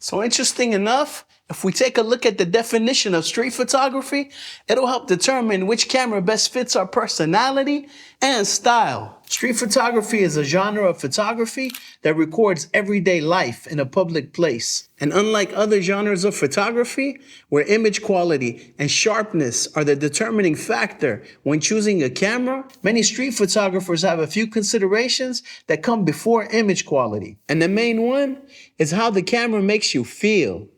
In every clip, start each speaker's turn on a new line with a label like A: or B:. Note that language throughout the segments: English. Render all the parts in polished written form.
A: So interesting enough, if we take a look at the definition of street photography, it'll help determine which camera best fits our personality and style. Street photography is a genre of photography that records everyday life in a public place. And unlike other genres of photography, where image quality and sharpness are the determining factor when choosing a camera, many street photographers have a few considerations that come before image quality. And the main one is how the camera makes you feel.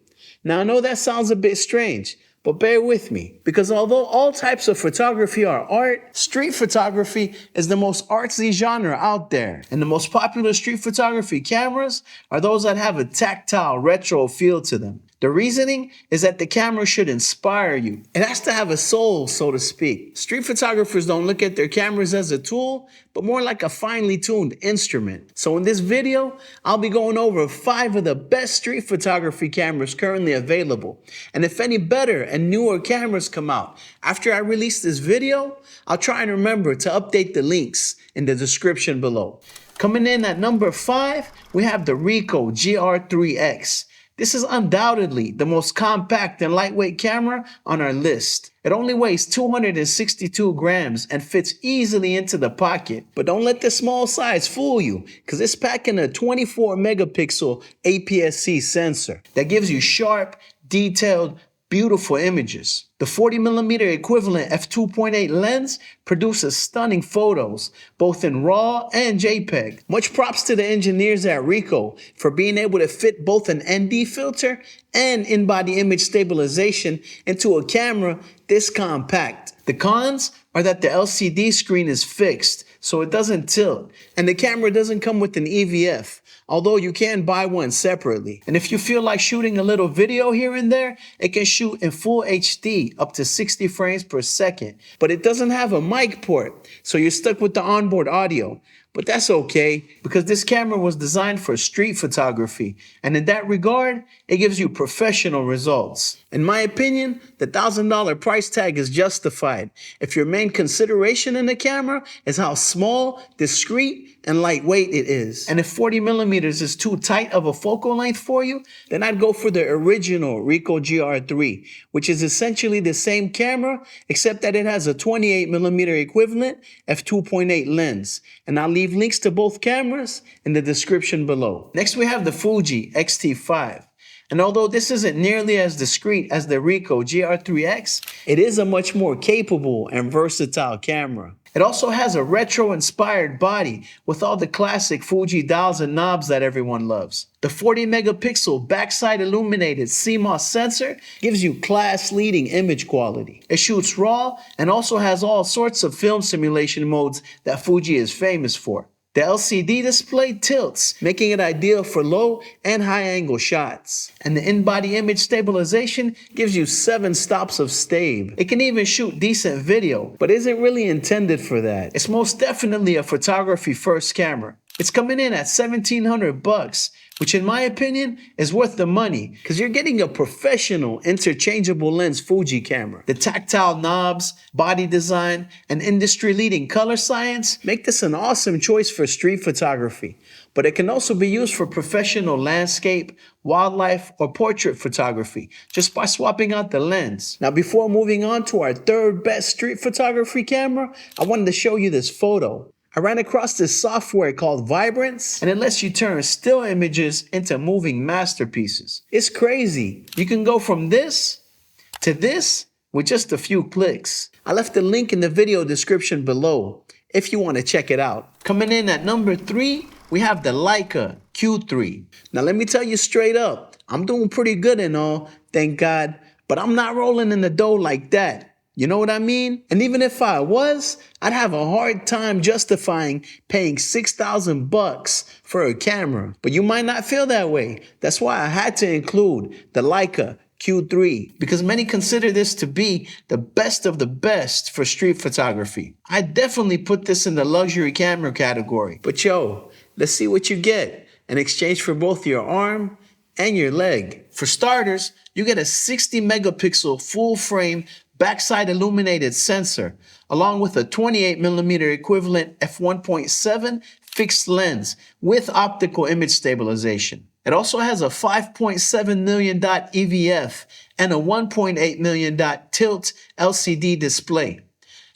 A: Now, I know that sounds a bit strange, but bear with me, because although all types of photography are art, street photography is the most artsy genre out there. And the most popular street photography cameras are those that have a tactile, retro feel to them. The reasoning is that the camera should inspire you. It has to have a soul, so to speak. Street photographers don't look at their cameras as a tool, but more like a finely tuned instrument. So in this video, I'll be going over 5 of the best street photography cameras currently available. And if any better and newer cameras come out after I release this video, I'll try and remember to update the links in the description below. Coming in at number 5, we have the Ricoh GR3X. This is undoubtedly the most compact and lightweight camera on our list. It only weighs 262 grams and fits easily into the pocket. But don't let the small size fool you, because it's packing a 24 megapixel APS-C sensor that gives you sharp, detailed, beautiful images. The 40mm equivalent f2.8 lens produces stunning photos, both in RAW and JPEG. Much props to the engineers at Ricoh for being able to fit both an ND filter and in-body image stabilization into a camera this compact. The cons are that the LCD screen is fixed, so it doesn't tilt, and the camera doesn't come with an EVF, although you can buy one separately. And if you feel like shooting a little video here and there, it can shoot in full HD up to 60 frames per second, but it doesn't have a mic port, so you're stuck with the onboard audio. But that's okay, because this camera was designed for street photography, and in that regard, it gives you professional results. In my opinion, the $1,000 price tag is justified if your main consideration in the camera is how small, discreet, and lightweight it is. And if 40mm is too tight of a focal length for you, then I'd go for the original Ricoh GR3, which is essentially the same camera, except that it has a 28mm equivalent f2.8 lens. And I'll leave links to both cameras in the description below. Next, we have the Fuji X-T5. And although this isn't nearly as discreet as the Ricoh GR3X, it is a much more capable and versatile camera. It also has a retro-inspired body with all the classic Fuji dials and knobs that everyone loves. The 40 megapixel backside illuminated CMOS sensor gives you class-leading image quality. It shoots RAW and also has all sorts of film simulation modes that Fuji is famous for. The LCD display tilts, making it ideal for low and high angle shots. And the in-body image stabilization gives you 7 stops of stave. It can even shoot decent video, but isn't really intended for that. It's most definitely a photography first camera. It's coming in at $1,700, which in my opinion is worth the money, because you're getting a professional interchangeable lens Fuji camera. The tactile knobs, body design, and industry-leading color science make this an awesome choice for street photography. But it can also be used for professional landscape, wildlife, or portrait photography, just by swapping out the lens. Now, before moving on to our 3rd best street photography camera, I wanted to show you this photo. I ran across this software called Vibrance, and it lets you turn still images into moving masterpieces. It's crazy. You can go from this to this with just a few clicks. I left a link in the video description below if you want to check it out. Coming in at number 3, we have the Leica Q3. Now let me tell you straight up, I'm doing pretty good and all, thank God, but I'm not rolling in the dough like that. You know what I mean? And even if I was, I'd have a hard time justifying paying $6,000 for a camera. But you might not feel that way. That's why I had to include the Leica Q3, because many consider this to be the best of the best for street photography. I definitely put this in the luxury camera category. But yo, let's see what you get in exchange for both your arm and your leg. For starters, you get a 60 megapixel full frame backside illuminated sensor, along with a 28mm equivalent f1.7 fixed lens with optical image stabilization. It also has a 5.7 million dot EVF and a 1.8 million dot tilt LCD display.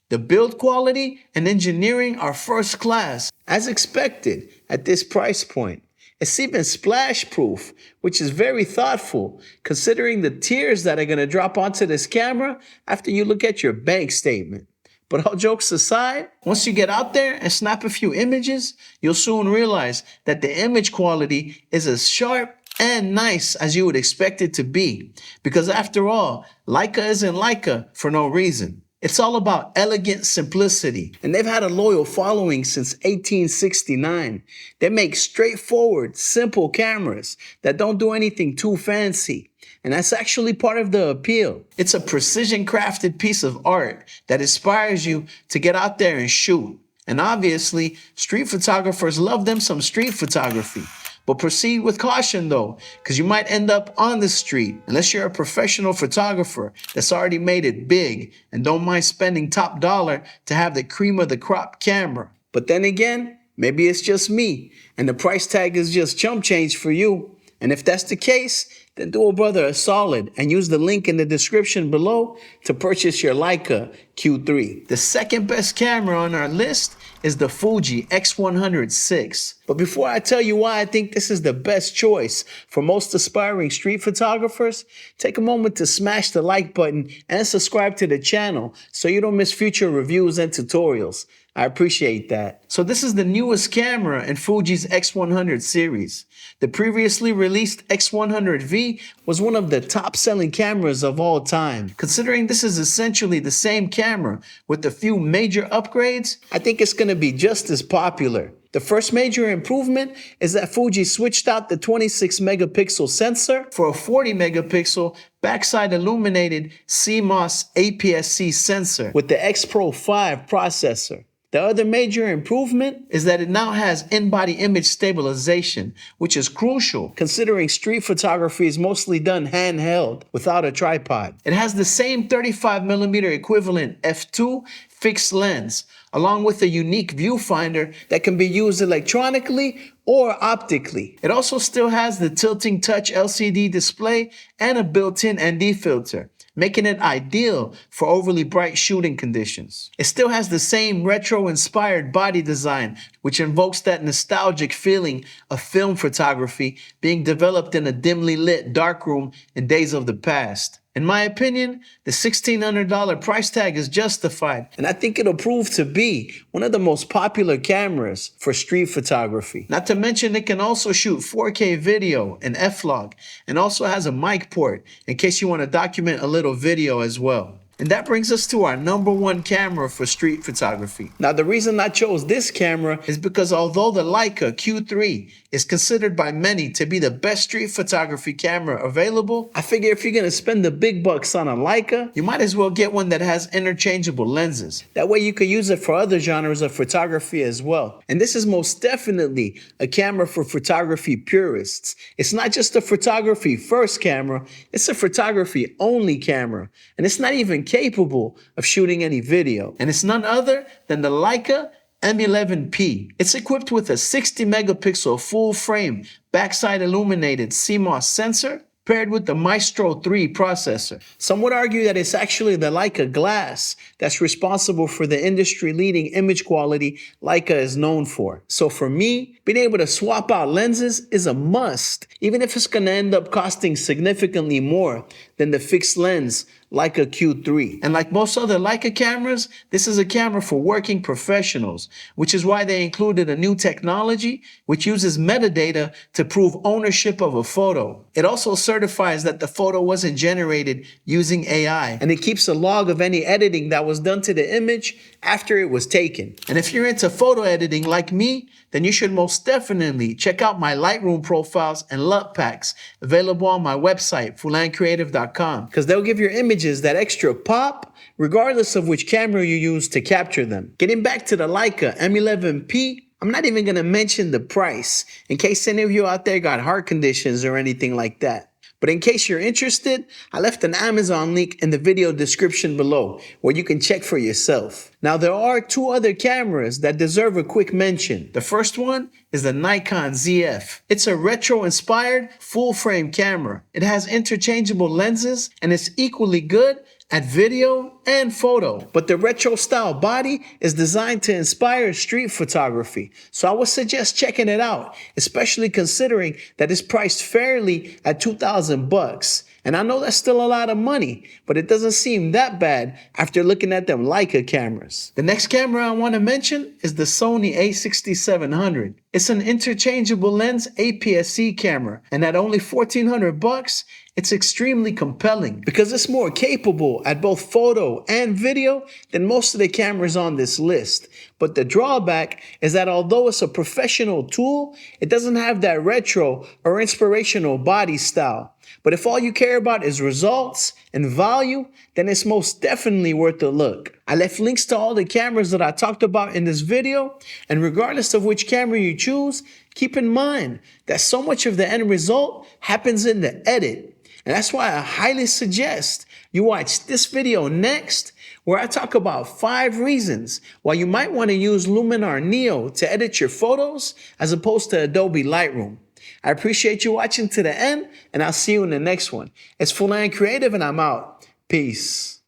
A: The build quality and engineering are first class, as expected at this price point. It's even splash proof, which is very thoughtful considering the tears that are going to drop onto this camera after you look at your bank statement. But all jokes aside, once you get out there and snap a few images, you'll soon realize that the image quality is as sharp and nice as you would expect it to be. Because after all, Leica isn't Leica for no reason. It's all about elegant simplicity, and they've had a loyal following since 1869. They make straightforward, simple cameras that don't do anything too fancy, and that's actually part of the appeal. It's a precision-crafted piece of art that inspires you to get out there and shoot. And obviously, street photographers love them some street photography. But proceed with caution though, because you might end up on the street unless you're a professional photographer that's already made it big and don't mind spending top dollar to have the cream of the crop camera. But then again, maybe it's just me and the price tag is just chump change for you. And if that's the case, then do a brother a solid and use the link in the description below to purchase your Leica Q3. The second best camera on our list is the Fuji X100 VI. But before I tell you why I think this is the best choice for most aspiring street photographers, take a moment to smash the like button and subscribe to the channel so you don't miss future reviews and tutorials. I appreciate that. So this is the newest camera in Fuji's X100 series. The previously released X100V was one of the top-selling cameras of all time. Considering this is essentially the same camera with a few major upgrades, I think it's going to be just as popular. The first major improvement is that Fuji switched out the 26 megapixel sensor for a 40 megapixel backside illuminated CMOS APS-C sensor with the X Pro 5 processor. The other major improvement is that it now has in-body image stabilization, which is crucial considering street photography is mostly done handheld without a tripod. It has the same 35mm equivalent f2 fixed lens, along with a unique viewfinder that can be used electronically or optically. It also still has the tilting touch LCD display and a built-in ND filter, making it ideal for overly bright shooting conditions. It still has the same retro-inspired body design, which invokes that nostalgic feeling of film photography being developed in a dimly lit darkroom in days of the past. In my opinion, the $1,600 price tag is justified, and I think it'll prove to be one of the most popular cameras for street photography. Not to mention it can also shoot 4K video and F-Log, and also has a mic port in case you want to document a little video as well. And that brings us to our number one camera for street photography. Now, the reason I chose this camera is because although the Leica Q3 is considered by many to be the best street photography camera available, I figure if you're gonna spend the big bucks on a Leica, you might as well get one that has interchangeable lenses. That way you could use it for other genres of photography as well. And this is most definitely a camera for photography purists. It's not just a photography first camera, it's a photography only camera. And it's not even capable of shooting any video. And it's none other than the Leica M11P. It's equipped with a 60 megapixel full frame backside illuminated CMOS sensor paired with the Maestro 3 processor. Some would argue that it's actually the Leica glass that's responsible for the industry-leading image quality Leica is known for. So for me, being able to swap out lenses is a must, even if it's gonna end up costing significantly more than the fixed lens Leica Q3. And like most other Leica cameras, this is a camera for working professionals, which is why they included a new technology which uses metadata to prove ownership of a photo. It also certifies that the photo wasn't generated using AI, and it keeps a log of any editing that was done to the image after it was taken. And if you're into photo editing like me, then you should most definitely check out my Lightroom profiles and LUT packs available on my website, fulancreative.com, because they'll give your images that extra pop regardless of which camera you use to capture them. Getting back to the Leica M11P, I'm not even going to mention the price in case any of you out there got heart conditions or anything like that. But in case you're interested, I left an Amazon link in the video description below where you can check for yourself. Now there are two other cameras that deserve a quick mention. The first one is the Nikon ZF. It's a retro-inspired full-frame camera. It has interchangeable lenses and it's equally good at video and photo. But the retro style body is designed to inspire street photography. So I would suggest checking it out, especially considering that it's priced fairly at 2,000 bucks. And I know that's still a lot of money, but it doesn't seem that bad after looking at them Leica cameras. The next camera I want to mention is the Sony a6700. It's an interchangeable lens APS-C camera, and at only 1,400 bucks, it's extremely compelling because it's more capable at both photo and video than most of the cameras on this list. But the drawback is that although it's a professional tool, it doesn't have that retro or inspirational body style. But if all you care about is results and value, then it's most definitely worth a look. I left links to all the cameras that I talked about in this video, and regardless of which camera you choose, keep in mind that so much of the end result happens in the edit. And that's why I highly suggest you watch this video next, where I talk about 5 reasons why you might want to use Luminar Neo to edit your photos as opposed to Adobe Lightroom. I appreciate you watching to the end, and I'll see you in the next one. It's Fulan Creative, and I'm out. Peace.